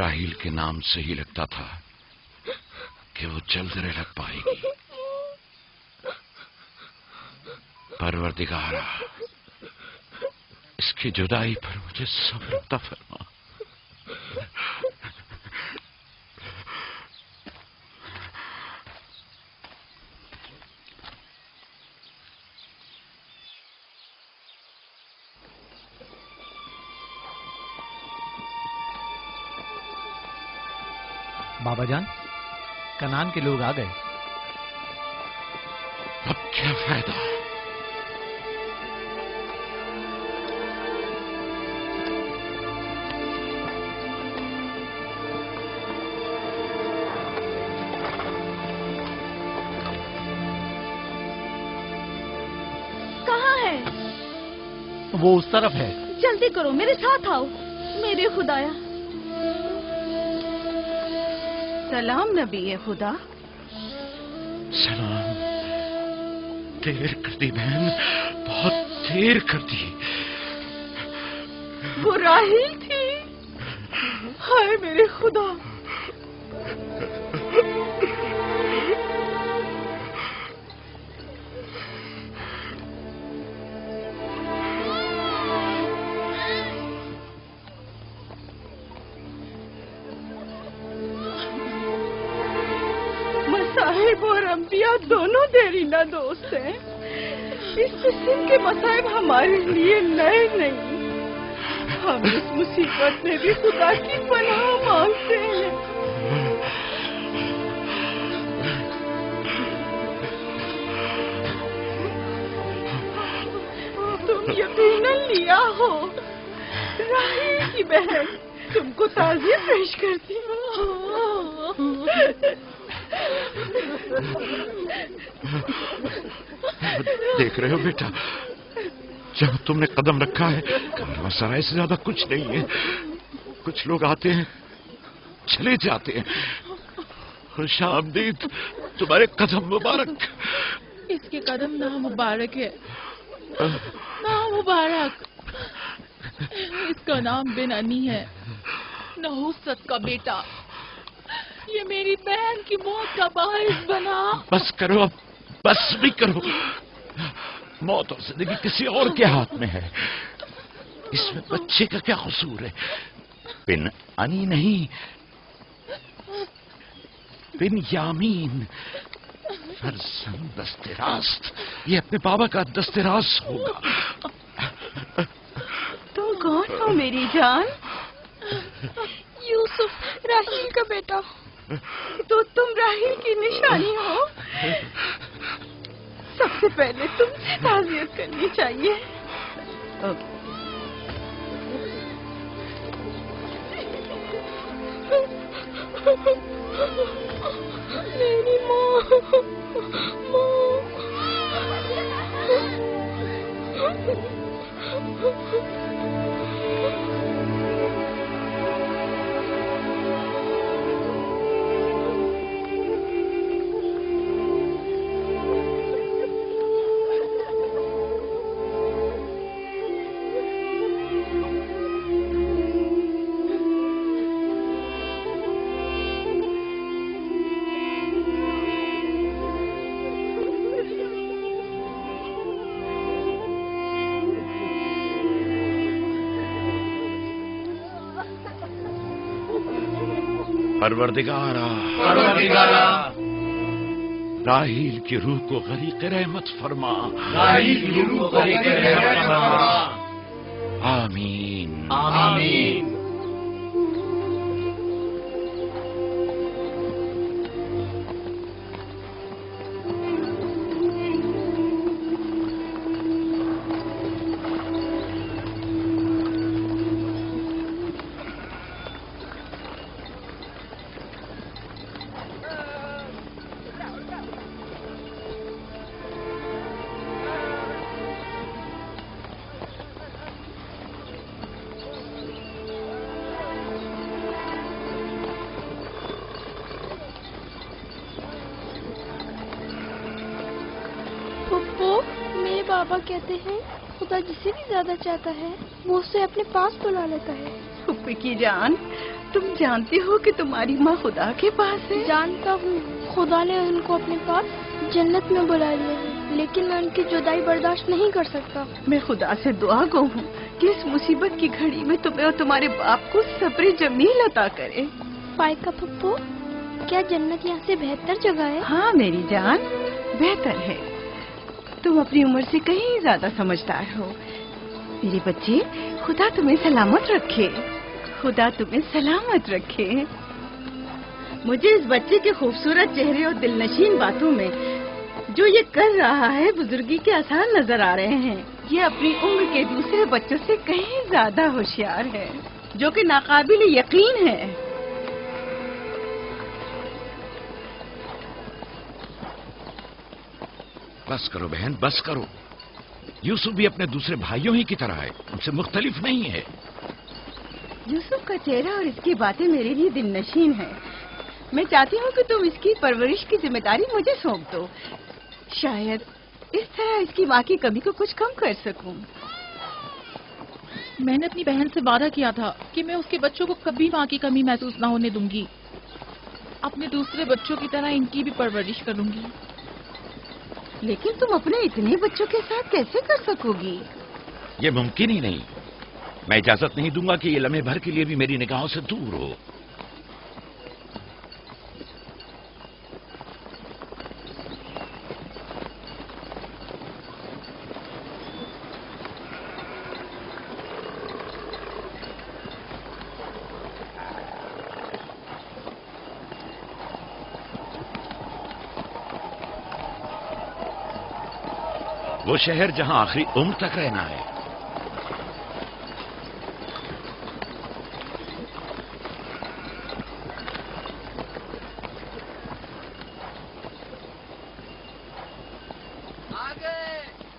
راہیل کے نام سے ہی لگتا تھا کہ وہ جلد رہ پائے گی۔ پروردگارا، اس کی جدائی پر مجھے صبر عطا فرما۔ بابا جان، کنان کے لوگ آ گئے۔ اب کیا فائدہ؟ کہاں ہے؟ وہ اس طرف ہے۔ جلدی کرو، میرے ساتھ آؤ۔ میرے خدایا۔ سلام نبی خدا۔ سلام۔ دیر کر دی بہن، بہت دیر کر دی۔ وہ راہیل تھی؟ ہائے میرے خدا! مصائب اور انبیاء دونوں دیرینہ دوست ہیں۔ اس قسم کے مصائب ہمارے لیے نئے نہیں۔ ہم اس مصیبت میں بھی خدا کی پناہ مانگتے ہیں۔ تم یقیناً لیا ہو، راہیل کی بہن تم کو تعزیت پیش کرتی ہوں۔ دیکھ رہے ہو بیٹا، جہاں تم نے قدم رکھا ہے کارواں سرائے سے زیادہ کچھ نہیں ہے۔ کچھ لوگ آتے ہیں، چلے جاتے ہیں۔ خوش آمدید تمہارے قدم مبارک۔ اس کے قدم نامبارک ہے، نامبارک۔ اس کا نام بن انی ہے، نحوست کا بیٹا۔ یہ میری بہن کی موت کا باعث بنا۔ بس کرو، اب بس بھی کرو۔ موت اور زندگی کسی اور کے ہاتھ میں ہے۔ اس میں بچے کا کیا قصور ہے؟ بن انی نہیں، بن یامین، فرزند دست راست۔ یہ اپنے بابا کا دست راست ہوگا۔ تم کون ہو میری جان؟ یوسف، راہیل کا بیٹا۔ تو تم راہیل کی نشانی ہو۔ سب سے پہلے تم سے تعزیت کرنی چاہیے۔ میری پروردگارا، راہیل کی روح کو غریق رحمت فرما۔ آمین آمین۔ بابا کہتے ہیں خدا جسے بھی زیادہ چاہتا ہے وہ اسے اپنے پاس بلا لیتا ہے۔ پھپھی کی جان، تم جانتی ہو کہ تمہاری ماں خدا کے پاس ہے؟ جانتا ہوں، خدا نے ان کو اپنے پاس جنت میں بلا لیا ہے، لیکن میں ان کی جدائی برداشت نہیں کر سکتا۔ میں خدا سے دعا گو ہوں کہ اس مصیبت کی گھڑی میں تمہیں اور تمہارے باپ کو صبر جمیل عطا کرے۔ فائقہ پھپھو، کیا جنت یہاں سے بہتر جگہ ہے؟ ہاں میری جان، بہتر ہے۔ تم اپنی عمر سے کہیں زیادہ سمجھدار ہو میری بچی۔ خدا تمہیں سلامت رکھے، خدا تمہیں سلامت رکھے۔ مجھے اس بچے کے خوبصورت چہرے اور دل نشین باتوں میں جو یہ کر رہا ہے بزرگی کے آثار نظر آ رہے ہیں۔ یہ اپنی عمر کے دوسرے بچوں سے کہیں زیادہ ہوشیار ہے، جو کہ ناقابل یقین ہے۔ بس کرو بہن، بس کرو۔ یوسف بھی اپنے دوسرے بھائیوں ہی کی طرح ہے، ان سے مختلف نہیں ہے۔ یوسف کا چہرہ اور اس کی باتیں میرے لیے دل نشین ہیں۔ میں چاہتی ہوں کہ تم اس کی پرورش کی ذمہ داری مجھے سونپ دو، شاید اس طرح اس کی ماں کی کمی کو کچھ کم کر سکوں۔ میں نے اپنی بہن سے وعدہ کیا تھا کہ میں اس کے بچوں کو کبھی ماں کی کمی محسوس نہ ہونے دوں گی۔ اپنے دوسرے بچوں کی طرح ان کی بھی پرورش کروں گی۔ لیکن تم اپنے اتنے بچوں کے ساتھ کیسے کر سکو گی؟ یہ ممکن ہی نہیں۔ میں اجازت نہیں دوں گا کہ یہ لمحے بھر کے لیے بھی میری نگاہوں سے دور ہو۔ وہ شہر جہاں آخری عمر تک رہنا ہے۔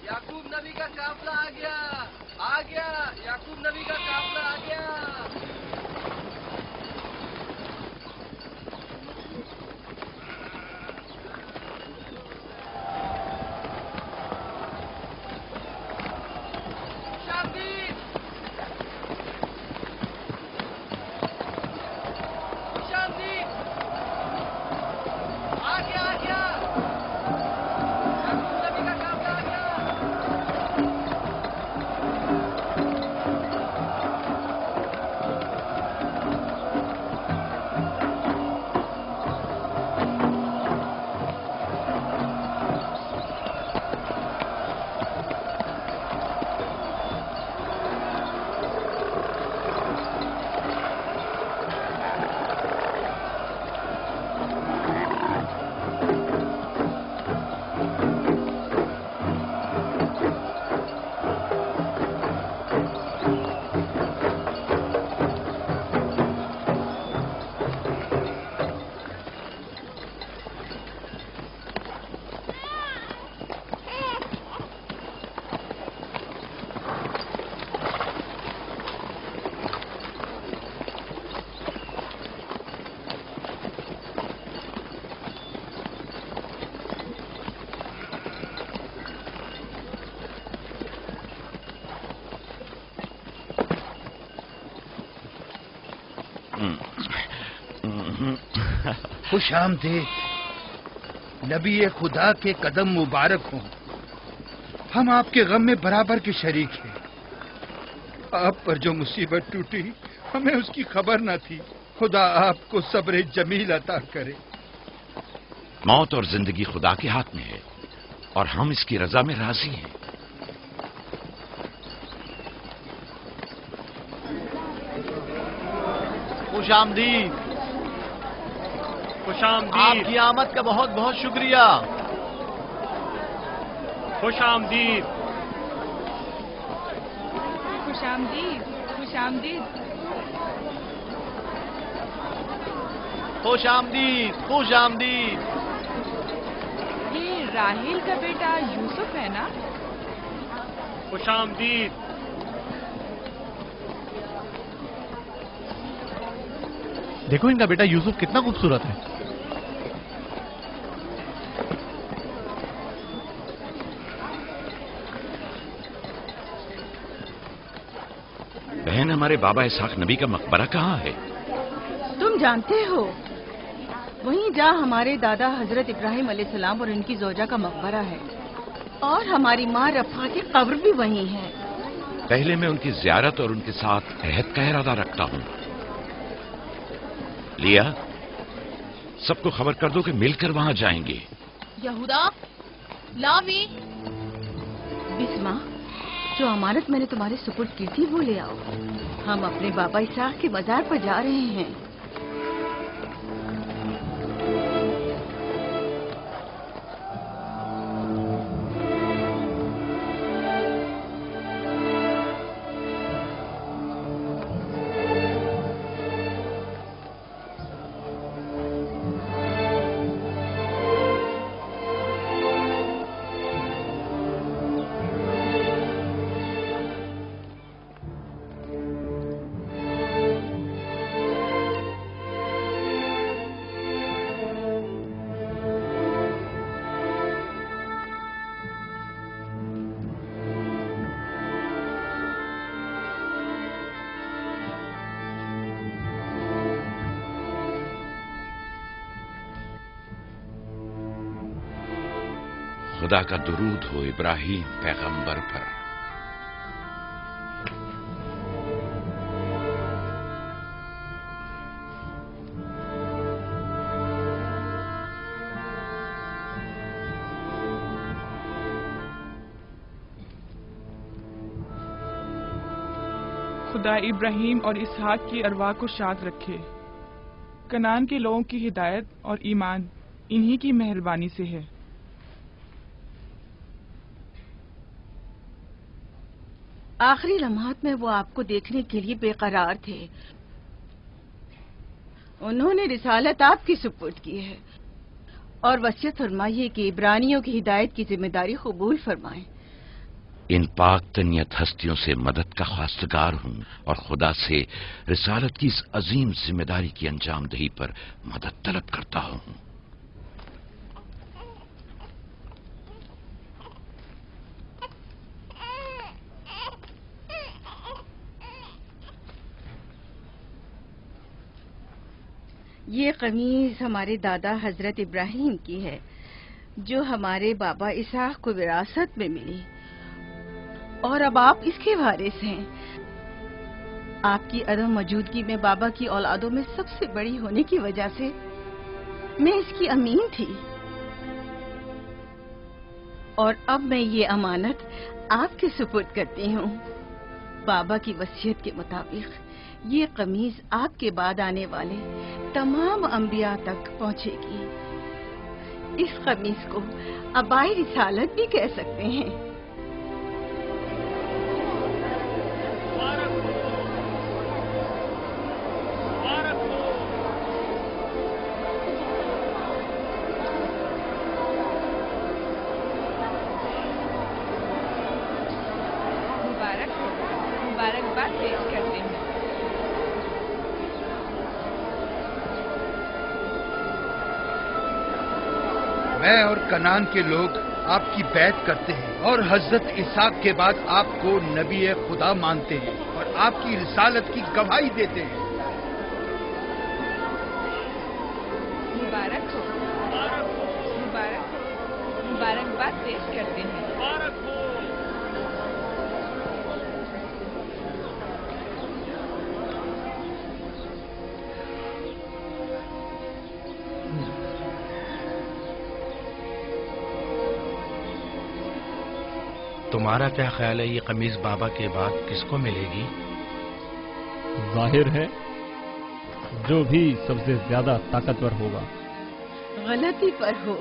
یعقوب نبی کا قافلہ آ گیا، آ گیا، یعقوب نبی کا قافلہ آ گیا۔ خوش آمدید، نبی خدا کے قدم مبارک ہوں۔ ہم آپ کے غم میں برابر کے شریک ہیں۔ آپ پر جو مصیبت ٹوٹی ہمیں اس کی خبر نہ تھی۔ خدا آپ کو صبر جمیل عطا کرے۔ موت اور زندگی خدا کے ہاتھ میں ہے اور ہم اس کی رضا میں راضی ہیں۔ خوش آمدید، خوش آمدید، آپ کی آمد کا بہت بہت شکریہ۔ خوش آمدید، خوش آمدید، خوش آمدید۔ خوش آمدید، خوش آمدید۔ یہ راہیل کا بیٹا یوسف ہے نا؟ خوش آمدید۔ دیکھو ان کا بیٹا یوسف کتنا خوبصورت ہے۔ بہن، ہمارے بابا اسحاق نبی کا مقبرہ کہاں ہے؟ تم جانتے ہو وہیں جا ہمارے دادا حضرت ابراہیم علیہ السلام اور ان کی زوجہ کا مقبرہ ہے، اور ہماری ماں رفا کی قبر بھی وہیں ہے۔ پہلے میں ان کی زیارت اور ان کے ساتھ عہد کا ارادہ رکھتا ہوں۔ لیا، سب کو خبر کر دو کہ مل کر وہاں جائیں گے۔ یہودا، لاوی، بسما، جو امانت میں نے تمہارے سپرد کی تھی وہ لے آؤ، ہم اپنے بابا اسحاق کے مزار پر جا رہے ہیں۔ خدا کا درود ہو ابراہیم پیغمبر پر۔ خدا ابراہیم اور اسحاق کی ارواح کو شاد رکھے۔ کنعان کے لوگوں کی ہدایت اور ایمان انہی کی مہربانی سے ہے۔ آخری لمحات میں وہ آپ کو دیکھنے کے لیے بے قرار تھے، انہوں نے رسالت آپ کی سپرد کی ہے اور وصیت فرمائی ہے کہ عبرانیوں کی ہدایت کی ذمہ داری قبول فرمائیں۔ ان پاک تنیت ہستیوں سے مدد کا خواستگار ہوں اور خدا سے رسالت کی اس عظیم ذمہ داری کی انجام دہی پر مدد طلب کرتا ہوں۔ یہ قمیض ہمارے دادا حضرت ابراہیم کی ہے جو ہمارے بابا اسحاق کو وراثت میں ملی، اور اب آپ اس کے وارث ہیں۔ آپ کی عدم موجودگی میں بابا کی اولادوں میں سب سے بڑی ہونے کی وجہ سے میں اس کی امین تھی، اور اب میں یہ امانت آپ کے سپرد کرتی ہوں۔ بابا کی وصیت کے مطابق یہ قمیض آپ کے بعد آنے والے تمام انبیاء تک پہنچے گی۔ اس قمیض کو عبائے رسالت بھی کہہ سکتے ہیں۔ مبارکباد پیش کرتے ہیں۔ میں اور کنعان کے لوگ آپ کی بیعت کرتے ہیں اور حضرت اسحاق کے بعد آپ کو نبی خدا مانتے ہیں اور آپ کی رسالت کی گواہی دیتے ہیں۔ مبارک ہو، مبارک ہو، مبارکباد پیش کرتے ہیں۔ تمہارا کیا خیال ہے یہ قمیض بابا کے بعد کس کو ملے گی؟ ظاہر ہے جو بھی سب سے زیادہ طاقتور ہوگا۔ غلطی پر ہو،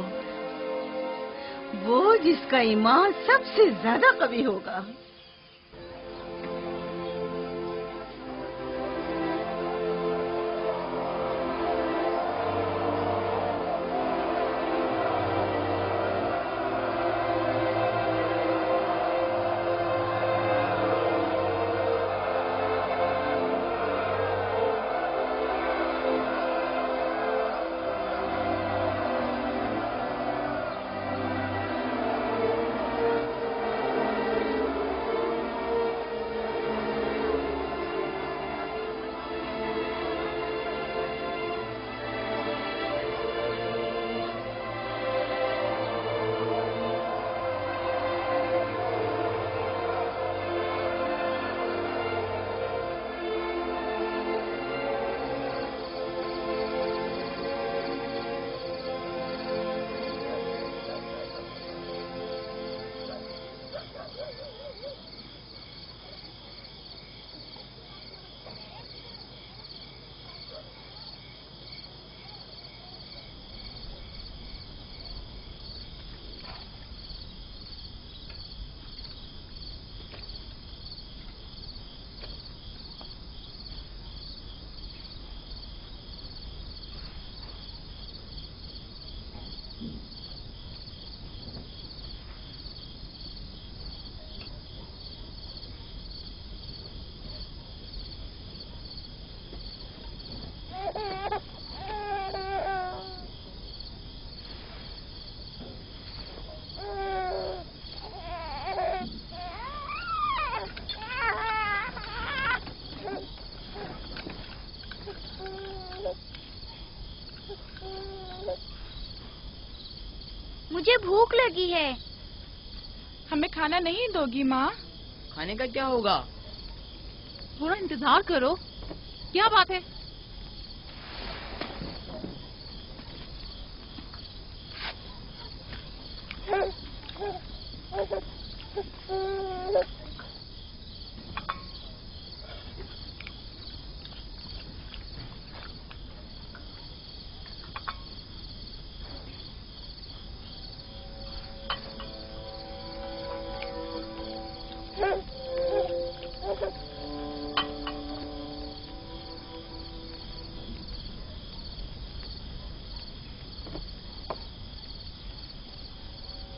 وہ جس کا ایمان سب سے زیادہ قوی ہوگا۔ मुझे भूख लगी है। हमें खाना नहीं दोगी माँ? खाने का क्या होगा? थोड़ा इंतजार करो। क्या बात है?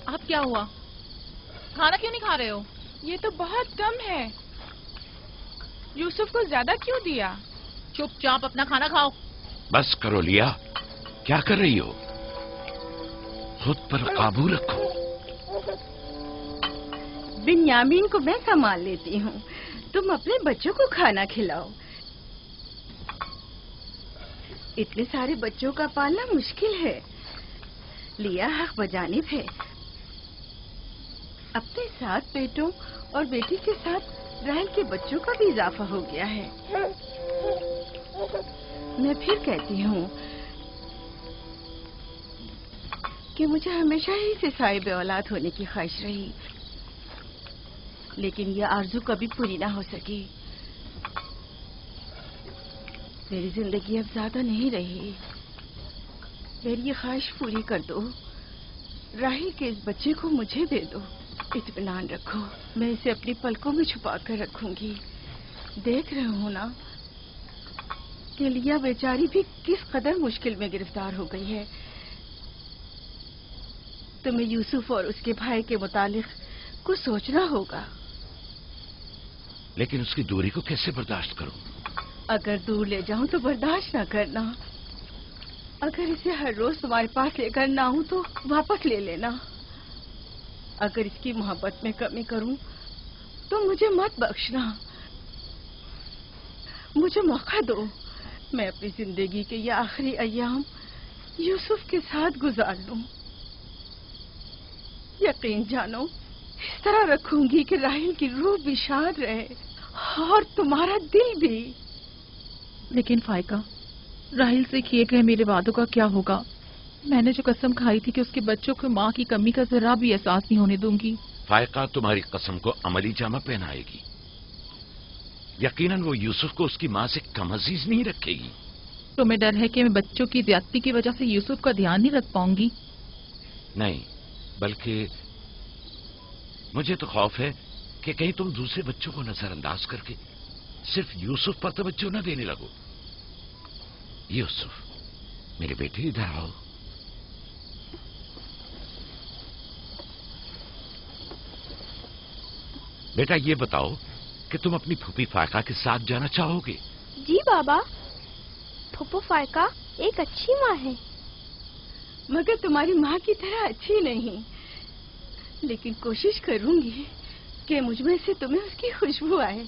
अब क्या हुआ? खाना क्यों नहीं खा रहे हो? ये तो बहुत कम है। यूसुफ को ज्यादा क्यों दिया? चुपचाप अपना खाना खाओ। बस करो लिया, क्या कर रही हो? खुद पर काबू रखो। बिन्यामीन को मैं संभाल लेती हूँ, तुम अपने बच्चों को खाना खिलाओ। इतने सारे बच्चों का पालना मुश्किल है। लिया हक बजानिब है। अपने 7 बेटों और बेटी के साथ राहेल के बच्चों का भी इजाफा हो गया है। मैं फिर कहती हूँ कि मुझे हमेशा ही से साहिब औलाद होने की ख्वाहिश रही, लेकिन यह आरज़ू कभी पूरी ना हो सकी। मेरी जिंदगी अब ज्यादा नहीं रही। मेरी ये ख्वाहिश पूरी कर दो। राहेल के इस बच्चे को मुझे दे दो। इत्मीनान रखो, मैं इसे अपनी पलकों में छुपा कर रखूंगी। देख रहे हो ना कि लिया बेचारी भी किस कदर मुश्किल में गिरफ्तार हो गई है। तुम्हें यूसुफ और उसके भाई के मुतालिक कुछ सोचना होगा। लेकिन उसकी दूरी को कैसे बर्दाश्त करूं? अगर दूर ले जाऊं तो बर्दाश्त ना करना। अगर इसे हर रोज तुम्हारे पास लेकर ना आऊं तो वापस ले लेना। अगर इसकी मोहब्बत में कमी करूं तो मुझे मत बख्शना। मुझे मौका दो, मैं अपनी जिंदगी के ये आखिरी अय्याम यूसुफ के साथ गुजार लूं। यकीन जानो, इस तरह रखूंगी कि राहेल की रूह भी शाद रहे और तुम्हारा दिल भी। लेकिन फाइका, राहिल से किए गए मेरे वादों का क्या होगा? मैंने जो कसम खाई थी कि उसके बच्चों को माँ की कमी का जरा भी एहसास नहीं होने दूंगी। फायका तुम्हारी कसम को अमली जामा पहनाएगी। यकीनन वो यूसुफ को उसकी माँ से कम अजीज नहीं रखेगी। तुम्हें डर है कि मैं बच्चों की ज्यादती की वजह से यूसुफ का ध्यान नहीं रख पाऊंगी? नहीं, बल्कि मुझे तो खौफ है कि कहीं तुम दूसरे बच्चों को नजरअंदाज करके सिर्फ यूसुफ पर तवज्जो न देने लगो। यूसुफ, मेरे बेटे इधर आओ। बेटा, ये बताओ कि तुम अपनी फूफी फायका के साथ जाना चाहोगे? जी बाबा, फूफू फायका एक अच्छी माँ है। मगर तुम्हारी माँ की तरह अच्छी नहीं, लेकिन कोशिश करूंगी कि मुझमें से तुम्हें उसकी खुशबू आए।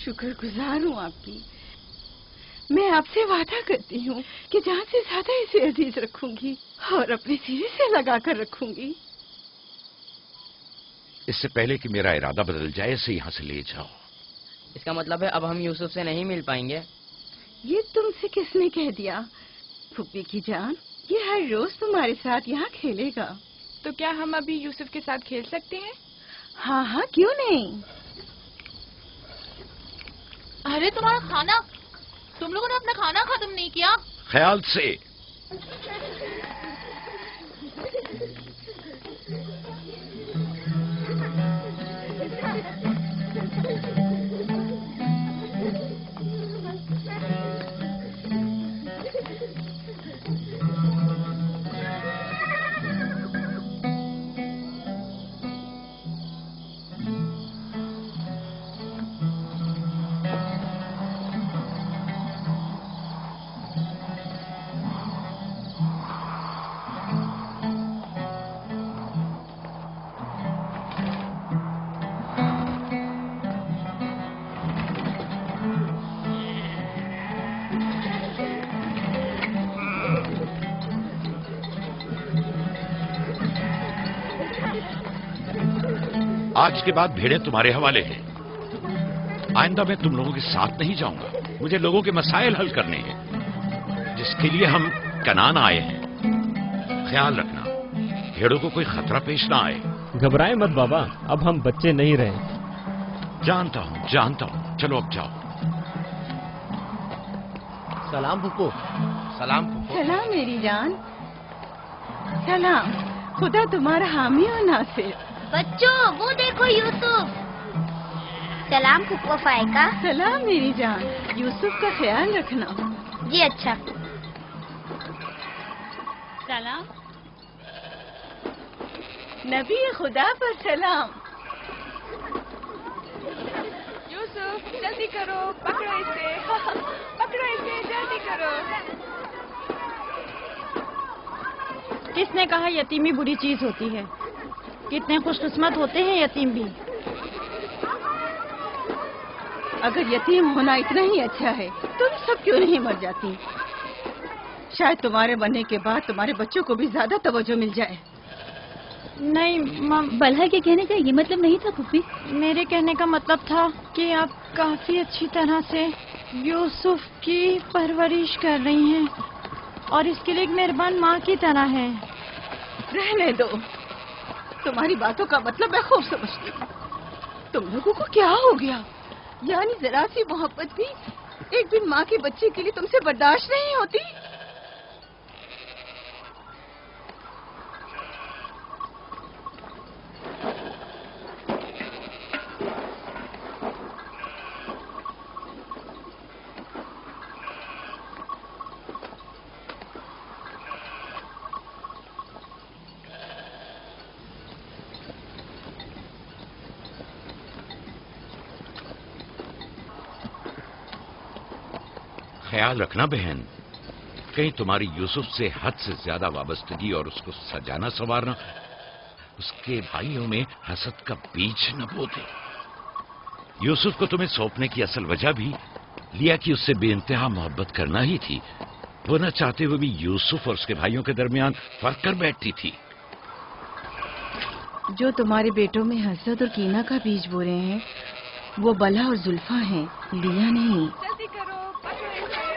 शुक्रगुजार हूँ आपकी। मैं आपसे वादा करती हूँ कि जान से ज्यादा इसे अजीज रखूंगी और अपने सीने से लगा कर रखूंगी। इससे पहले कि मेरा इरादा बदल जाए, इसे यहाँ से ले जाओ। इसका मतलब है अब हम यूसुफ से नहीं मिल पाएंगे? ये तुमसे किसने कह दिया? फूफी की जान, ये हर रोज तुम्हारे साथ यहाँ खेलेगा। तो क्या हम अभी यूसुफ के साथ खेल सकते हैं? हाँ हाँ, क्यों नहीं। अरे तुम्हारा खाना, तुम लोगों ने अपना खाना खत्म नहीं किया? ख्याल से। आज के बाद भेड़ें तुम्हारे हवाले हैं। आइंदा मैं तुम लोगों के साथ नहीं जाऊंगा। मुझे लोगों के मसाइल हल करने हैं, जिसके लिए हम कनान आए हैं। ख्याल रखना भेड़ों को कोई खतरा पेश ना आए। घबराए मत बाबा, अब हम बच्चे नहीं रहे। जानता हूं। चलो अब जाओ। सलाम फुप्पो। सलाम फुप्पो। सलाम मेरी जान। सलाम। खुदा तुम्हारा हामी हो नासिर। बच्चों वो देखो यूसुफ। सलाम फुप्पो फायका। सलाम मेरी जान। यूसुफ का ख्याल रखना। जी अच्छा। सलाम। नबी खुदा पर सलाम। यूसुफ जल्दी करो, पकड़ो इसे। पकड़ो इसे, जल्दी करो। किसने कहा यतीमी बुरी चीज होती है? कितने खुशकिस्मत होते हैं यतीम भी। अगर यतीम होना इतना ही अच्छा है, तुम सब क्यों नहीं मर जाती? शायद तुम्हारे बनने के बाद तुम्हारे बच्चों को भी ज्यादा तवज्जो मिल जाए। नहीं बलहा के कहने का ये मतलब नहीं था फुप्पी। मेरे कहने का मतलब था कि आप काफी अच्छी तरह से यूसुफ की परवरिश कर रही हैं और इसके लिए एक मेहरबान माँ की तरह है। रहने दो, तुम्हारी बातों का मतलब मैं खूब समझती हूँ। तुम लोगों को क्या हो गया? यानी जरा सी मोहब्बत भी एक दिन माँ के बच्चे के लिए तुमसे बर्दाश्त नहीं होती? ख्याल रखना बहन, कहीं तुम्हारी यूसुफ से हद से ज्यादा वाबस्तगी और उसको सजाना संवारना उसके भाइयों में हसद का बीज न बो दे। यूसुफ को तुम्हें सौंपने की असल वजह भी लिया कि उससे बेइंतहा मोहब्बत करना ही थी। वो न चाहते हुए भी यूसुफ और उसके भाइयों के दरमियान फर्क कर बैठती थी। जो तुम्हारे बेटों में हसद और कीना का बीज बो रहे हैं, वो बला और जुल्फा हैं, लिया नहीं। जल्दी करो, पकड़ो इसे।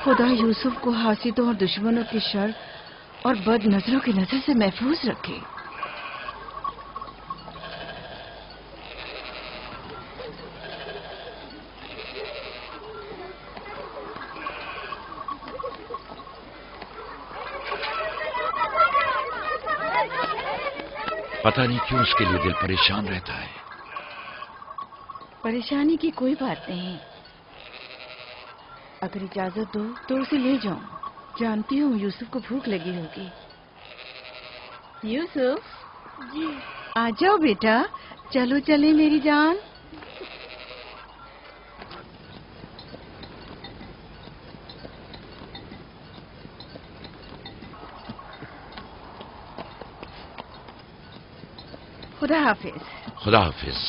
खुदा यूसुफ को हासिदों और दुश्मनों के शर और बद नजरों की नजर से महफूज रखे। पता नहीं क्यों उसके लिए दिल परेशान रहता है। परेशानी की कोई बात नहीं। अगर इजाजत दो तो उसे ले जाऊं। जानती हूँ यूसुफ को भूख लगी होगी। यूसुफ जी, आ जाओ बेटा, चलो चले मेरी जान। खुदा हाफिज। खुदा हाफिज।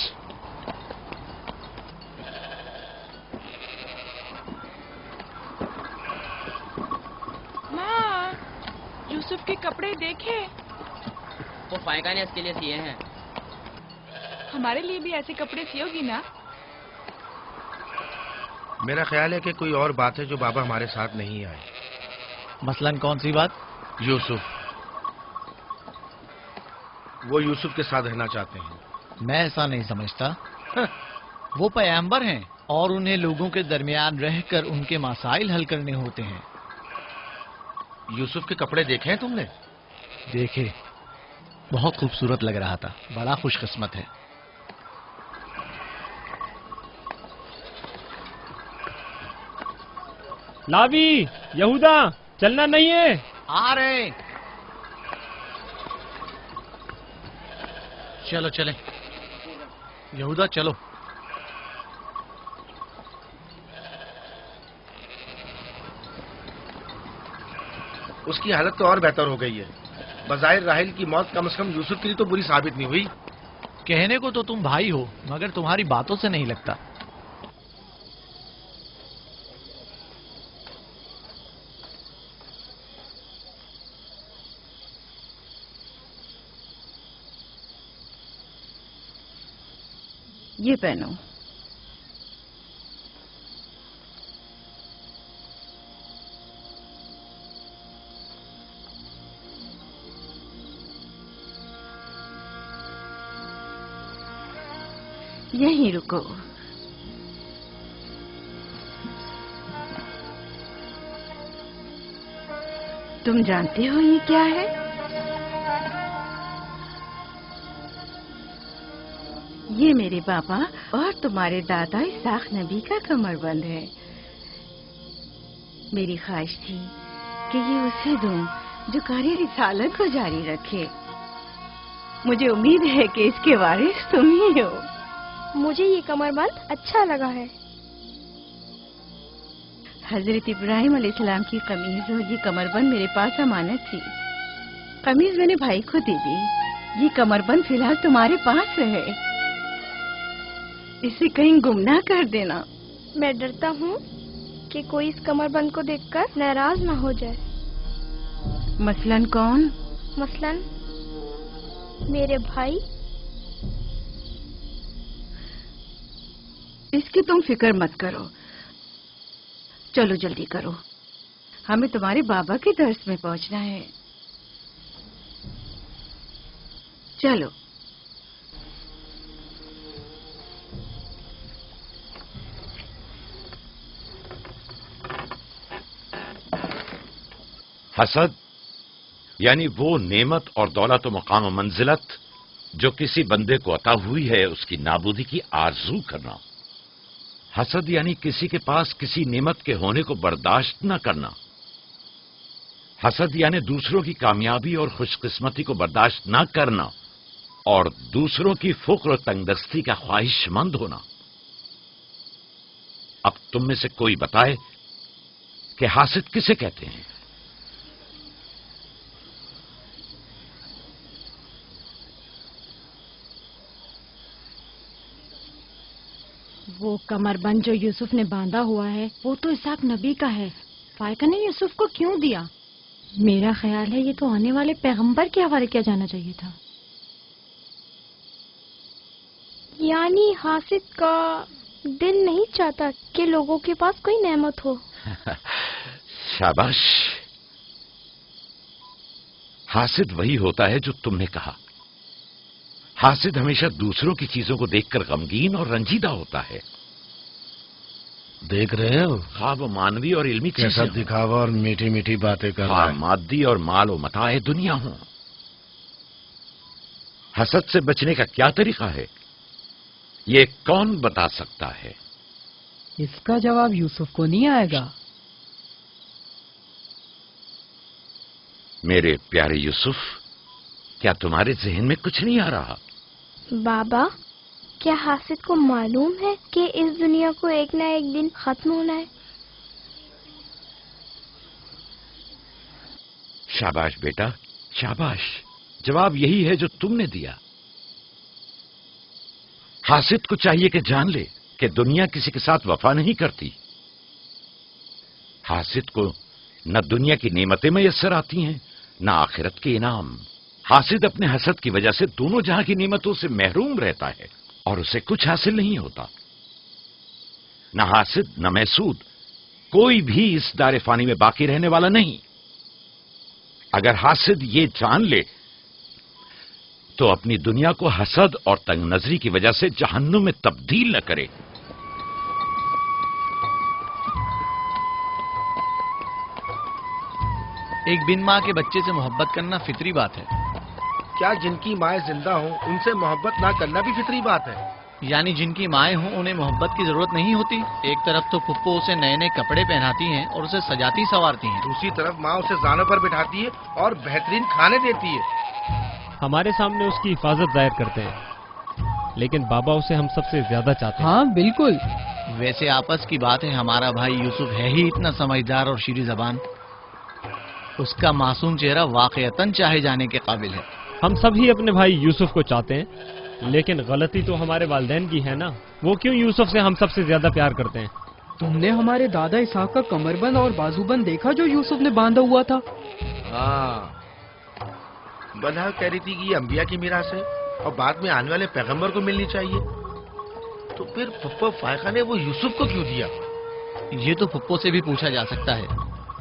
माँ, यूसुफ के कपड़े देखे? वो फायका ने इसके लिए सिए हैं। हमारे लिए भी ऐसे कपड़े सियोगी ना? मेरा ख्याल है कि कोई और बात है जो बाबा हमारे साथ नहीं आए। मसलन कौन सी बात? यूसुफ। वो यूसुफ के साथ रहना चाहते हैं। मैं ऐसा नहीं समझता। वो पैगंबर हैं और उन्हें लोगों के दरमियान रहकर उनके मसाइल हल करने होते हैं। यूसुफ के कपड़े देखे हैं तुमने? देखे, बहुत खूबसूरत लग रहा था। बड़ा खुशकिस्मत है। लावी, यहूदा, चलना नहीं है। आ रहे। चलो चले यहूदा, चलो। उसकी हालत तो और बेहतर हो गई है। बज़ाहिर राहिल की मौत कम से कम यूसुफ के लिए तो बुरी साबित नहीं हुई। कहने को तो तुम भाई हो, मगर तुम्हारी बातों से नहीं लगता। یہ پہنو. یہیں رکو. تم جانتے ہو یہ کیا ہے؟ یہ میرے بابا اور تمہارے دادا اسحاق نبی کا کمر بند ہے. میری خواہش تھی کہ یہ اسے دوں جو کار رسالت کو جاری رکھے. مجھے امید ہے کہ اس کے وارث تم ہی ہو. مجھے یہ کمر بند اچھا لگا ہے. حضرت ابراہیم علیہ السلام کی قمیض اور یہ کمر بند میرے پاس امانت تھی. قمیض میں نے بھائی کو دے دی. یہ کمر بند فی الحال تمہارے پاس ہے. اسے کہیں گم نہ کر دینا. میں ڈرتا ہوں کہ کوئی اس کمر بند کو دیکھ کر ناراض نہ ہو جائے. مثلاً کون؟ مثلاً میرے بھائی. اس کی تم فکر مت کرو. چلو جلدی کرو، ہمیں تمہارے بابا کے درس میں پہنچنا ہے. چلو. حسد یعنی وہ نعمت اور دولت و مقام و منزلت جو کسی بندے کو عطا ہوئی ہے اس کی نابودی کی آرزو کرنا. حسد یعنی کسی کے پاس کسی نعمت کے ہونے کو برداشت نہ کرنا. حسد یعنی دوسروں کی کامیابی اور خوش قسمتی کو برداشت نہ کرنا اور دوسروں کی فقر و تنگدستی کا خواہش مند ہونا. اب تم میں سے کوئی بتائے کہ حاسد کسے کہتے ہیں؟ وہ کمر بند جو یوسف نے باندھا ہوا ہے وہ تو اسحاق نبی کا ہے. فائقہ نے یوسف کو کیوں دیا؟ میرا خیال ہے یہ تو آنے والے پیغمبر کے حوالے کیا جانا چاہیے تھا. یعنی حاسد کا دل نہیں چاہتا کہ لوگوں کے پاس کوئی نعمت ہو. شاباش. حاسد وہی ہوتا ہے جو تم نے کہا. حاسد ہمیشہ دوسروں کی چیزوں کو دیکھ کر غمگین اور رنجیدہ ہوتا ہے. دیکھ رہے ہو خواب و مانوی اور علمی کیسا دکھاوا اور میٹھی میٹھی باتیں کر رہا ہے. مادی اور مال و متاع دنیا ہوں. حسد سے بچنے کا کیا طریقہ ہے یہ کون بتا سکتا ہے؟ اس کا جواب یوسف کو نہیں آئے گا. میرے پیارے یوسف، کیا تمہارے ذہن میں کچھ نہیں آ رہا؟ بابا، کیا حاسد کو معلوم ہے کہ اس دنیا کو ایک نہ ایک دن ختم ہونا ہے؟ شاباش بیٹا، شاباش. جواب یہی ہے جو تم نے دیا. حاسد کو چاہیے کہ جان لے کہ دنیا کسی کے ساتھ وفا نہیں کرتی. حاسد کو نہ دنیا کی نعمتیں میسر آتی ہیں نہ آخرت کے انعام. حاسد اپنے حسد کی وجہ سے دونوں جہاں کی نعمتوں سے محروم رہتا ہے اور اسے کچھ حاصل نہیں ہوتا. نہ حاسد نہ محسود کوئی بھی اس دار فانی میں باقی رہنے والا نہیں. اگر حاسد یہ جان لے تو اپنی دنیا کو حسد اور تنگ نظری کی وجہ سے جہنم میں تبدیل نہ کرے. ایک بن ماں کے بچے سے محبت کرنا فطری بات ہے. کیا جن کی مائیں زندہ ہوں ان سے محبت نہ کرنا بھی فطری بات ہے؟ یعنی جن کی مائیں ہوں انہیں محبت کی ضرورت نہیں ہوتی. ایک طرف تو پھپھو اسے نئے نئے کپڑے پہناتی ہیں اور اسے سجاتی سنوارتی ہیں، دوسری طرف ماں اسے زانوں پر بٹھاتی ہے اور بہترین کھانے دیتی ہے. ہمارے سامنے اس کی حفاظت ظاہر کرتے ہیں لیکن بابا اسے ہم سب سے زیادہ چاہتے ہیں. ہاں بالکل. ویسے آپس کی بات ہے، ہمارا بھائی یوسف ہے ہی اتنا سمجھدار اور شیریں زبان. اس کا معصوم چہرہ واقعتاً چاہے جانے کے قابل ہے. ہم سب ہی اپنے بھائی یوسف کو چاہتے ہیں لیکن غلطی تو ہمارے والدین کی ہے نا. وہ کیوں یوسف سے ہم سب سے زیادہ پیار کرتے ہیں؟ تم نے ہمارے دادا اسحاق کا کمر بند اور بازو بند دیکھا جو یوسف نے باندھا ہوا تھا؟ ہاں، بلہا کہہ رہی تھی کہ یہ انبیاء کی میراث ہے اور بعد میں آنے والے پیغمبر کو ملنی چاہیے. तो फिर फुप्पो फायका ने वो यूसुफ को क्यों दिया? ये तो फुप्पो से भी पूछा जा सकता है।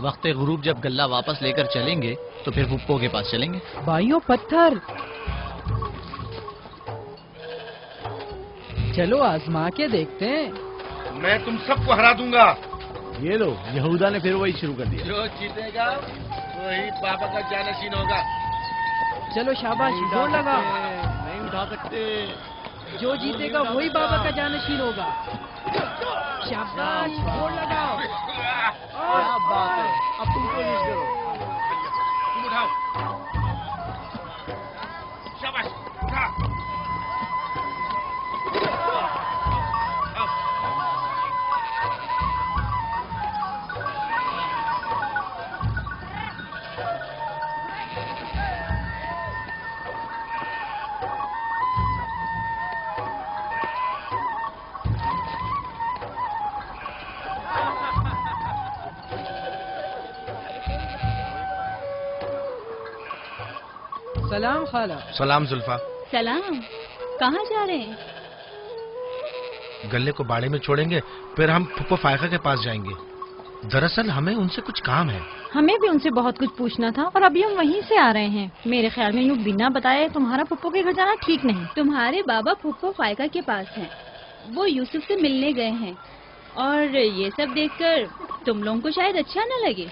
वक्त गुरूब जब गल्ला वापस लेकर चलेंगे तो फिर फुप्पो के पास चलेंगे। भाइयों पत्थर, चलो आजमा के देखते हैं। मैं तुम सबको हरा दूंगा। ये लो, यहूदा ने फिर वही शुरू कर दिया। जो जीतेगा वही बाबा का जानशीन होगा। चलो शाबाश, जोर लगा। नहीं उठा सकते। जो जीतेगा वही बाबा का जानशीन होगा। शाबाश, जोर लगाओ। क्या बात है, अब तुम कोशिश करो। तुम उठाओ। शाबाश, उठा। सलाम खाला। सलाम जुल्फा। सलाम। कहाँ जा रहे हैं? गल्ले को बाड़े में छोड़ेंगे, फिर हम फुप्पो फायका के पास जाएंगे। दरअसल हमें उनसे कुछ काम है। हमें भी उनसे बहुत कुछ पूछना था और अभी हम वहीं से आ रहे हैं। मेरे ख्याल में यूँ बिना बताए तुम्हारा फुप्पो के घर जाना ठीक नहीं। तुम्हारे बाबा फुप्पो फायका के पास हैं। वो यूसुफ से मिलने गए हैं और ये सब देखकर तुम लोगों को शायद अच्छा न लगे।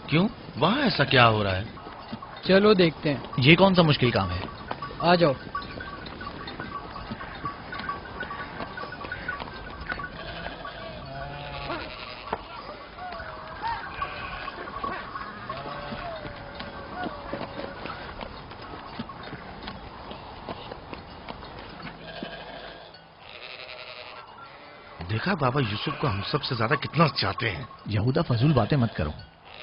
क्यों? वहाँ ऐसा क्या हो रहा है? चलो देखते हैं। ये कौन सा मुश्किल काम है? आ जाओ। देखा बाबा यूसुफ को हम सबसे ज्यादा कितना चाहते हैं। यहूदा फजूल बातें मत करो।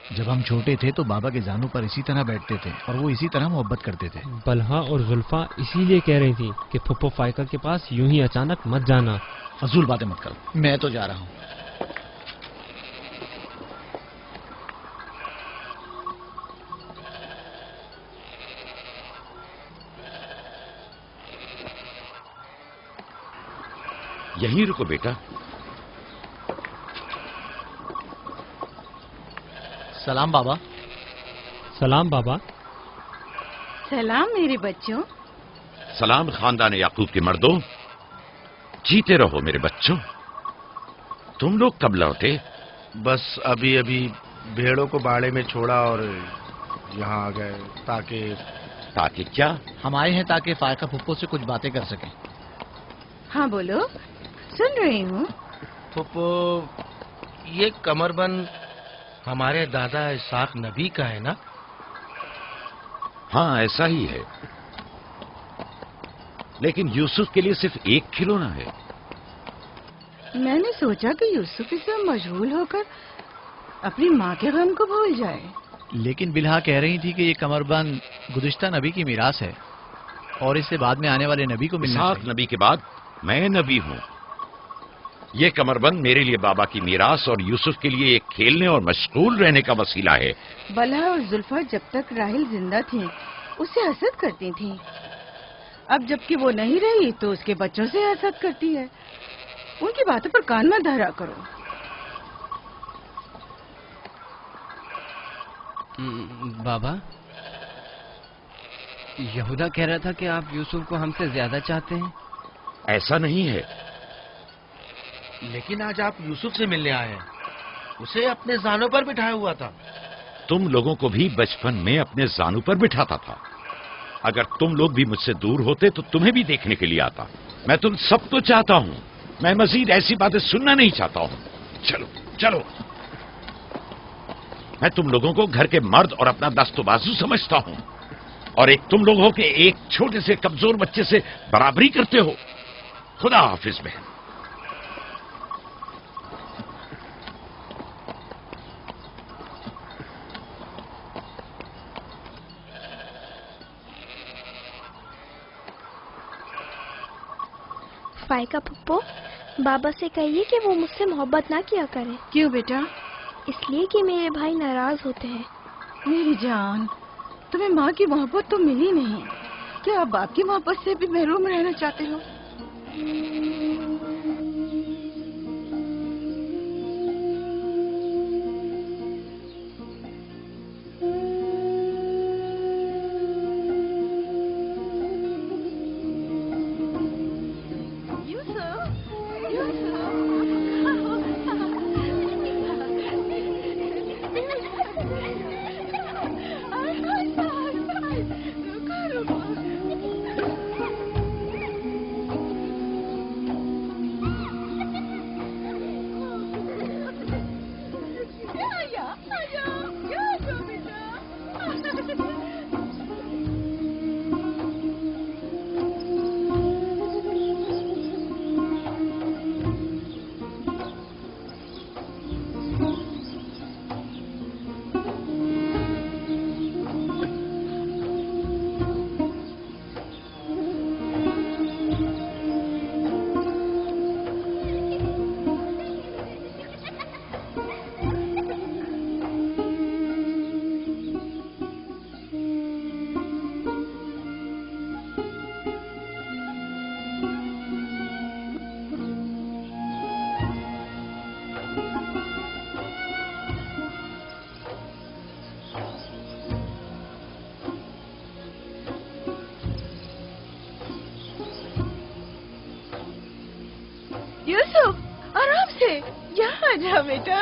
जब हम छोटे थे तो बाबा के जानू पर इसी तरह बैठते थे और वो इसी तरह मोहब्बत करते थे। बलहा और जुल्फा इसीलिए कह रही थी कि फुप्पो फायका के पास यूं ही अचानक मत जाना। फजूल बातें मत करो, मैं तो जा रहा हूँ। यहीं रुको बेटा। सलाम बाबा। सलाम बाबा। सलाम मेरे बच्चों। सलाम खानदान याकूब के मर्दों। जीते रहो मेरे बच्चों। तुम लोग कब लौटे? बस अभी अभी भेड़ों को बाड़े में छोड़ा और यहाँ आ गए। ताकि क्या? हम आए हैं ताकि फायका फुप्पो से कुछ बातें कर सकें। हाँ बोलो, सुन रही हूँ। फुप्पो, ये कमरबंद हमारे दादा इसाक नबी का है ना? हाँ ऐसा ही है, लेकिन यूसुफ के लिए सिर्फ एक खिलौना है। मैंने सोचा कि यूसुफ इसे मशगूल होकर अपनी माँ के गम को भूल जाए। लेकिन बिलहा कह रही थी कि ये कमरबंद गुज़िश्ता नबी की मीरास है और इससे बाद में आने वाले नबी को मिलना चाहिए। नबी के बाद मैं नबी हूँ। ये कमरबंद मेरे लिए बाबा की मीरास और यूसुफ के लिए एक खेलने और मशगूल रहने का वसीला है। बलहा और जुल्फा जब तक राहिल जिंदा थी उससे हसद करती थी। अब जबकि वो नहीं रही तो उसके बच्चों से हसद करती है। उनकी बातों पर कान मत धरा करो। बाबा, यहूदा कह रहा था कि आप यूसुफ को हमसे ज्यादा चाहते हैं। ऐसा नहीं है। लेकिन आज आप यूसुफ से मिलने आए हैं। उसे अपने जानों पर बिठाया हुआ था। तुम लोगों को भी बचपन में अपने जानों पर बिठाता था। अगर तुम लोग भी मुझसे दूर होते तो तुम्हें भी देखने के लिए आता। मैं तुम सबको चाहता हूँ। मैं मजीद ऐसी बातें सुनना नहीं चाहता हूँ। चलो चलो। मैं तुम लोगों को घर के मर्द और अपना दस्तबाजू समझता हूँ और एक तुम लोग हो के एक छोटे से कमजोर बच्चे से बराबरी करते हो। खुदा हाफिज बहन। फायका फुप्पो, बाबा से कहिए कि वो मुझसे मोहब्बत ना किया करे। क्यों बेटा? इसलिए कि मेरे भाई नाराज होते हैं। मेरी जान, तुम्हें माँ की मोहब्बत तो मिली नहीं। क्या आप बाप की मोहब्बत से भी महरूम रहना चाहते हो? यूसुफ, आराम से, यहाँ आ जा बेटा।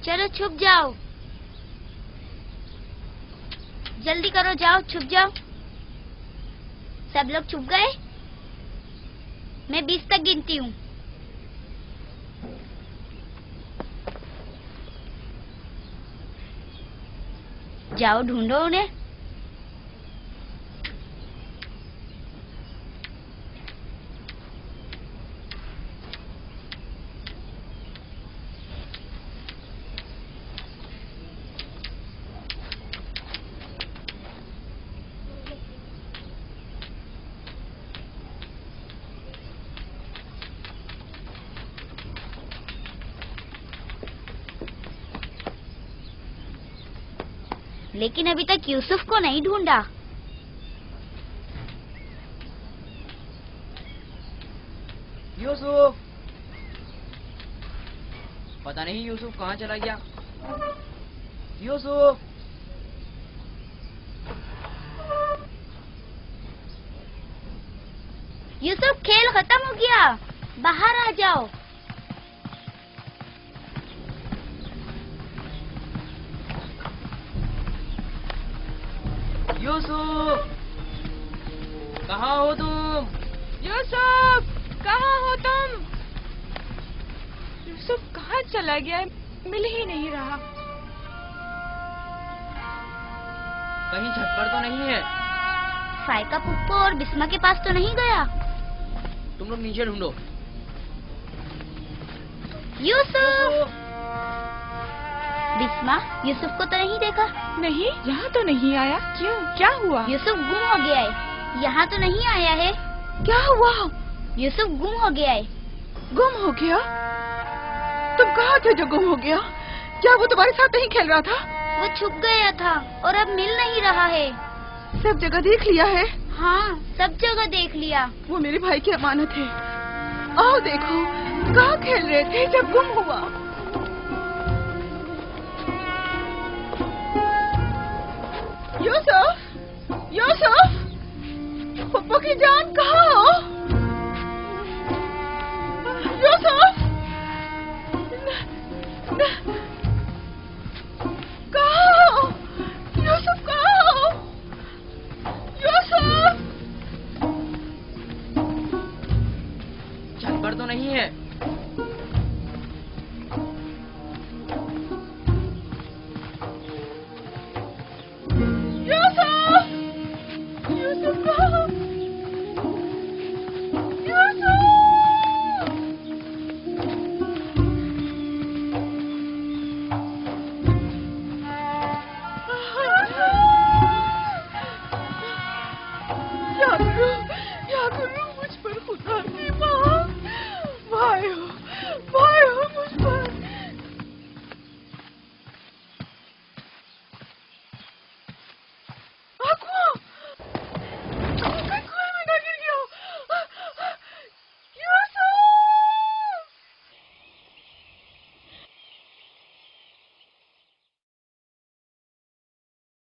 चलो छुप जाओ, जल्दी करो, जाओ छुप जाओ। सब लोग छुप गए? मैं 20 तक गिनती हूँ। जाओ ढूंढो उन्हें। लेकिन अभी तक यूसुफ को नहीं ढूंढा। यूसुफ, पता नहीं यूसुफ कहाँ चला गया। यूसुफ, यूसुफ, खेल खत्म हो गया, बाहर आ जाओ। यूसुफ, कहाँ हो तुम? यूसुफ, कहाँ हो तुम? यूसुफ कहाँ चला गया है? मिल ही नहीं रहा। कहीं छत पर तो नहीं है? फायका पुप्पो और बिस्मा के पास तो नहीं गया? तुम लोग नीचे ढूंढो। यूसुफ! बिस्मा, यूसुफ को तो नहीं देखा? नहीं, यहाँ तो नहीं आया। क्यों, क्या हुआ? यूसुफ गुम हो गया है। यहाँ तो नहीं आया है। क्या हुआ? यूसुफ गुम हो गया है। गुम हो गया? तुम कहाँ थे जो गुम हो गया? क्या वो तुम्हारे साथ नहीं खेल रहा था? वो छुप गया था और अब मिल नहीं रहा है। सब जगह देख लिया है? हाँ, सब जगह देख लिया। वो मेरे भाई की अमानत है। आओ देखो, कहाँ खेल रहे थे जब गुम हुआ? यूसुफ, यूसुफ, पप्पू की जान कहाँ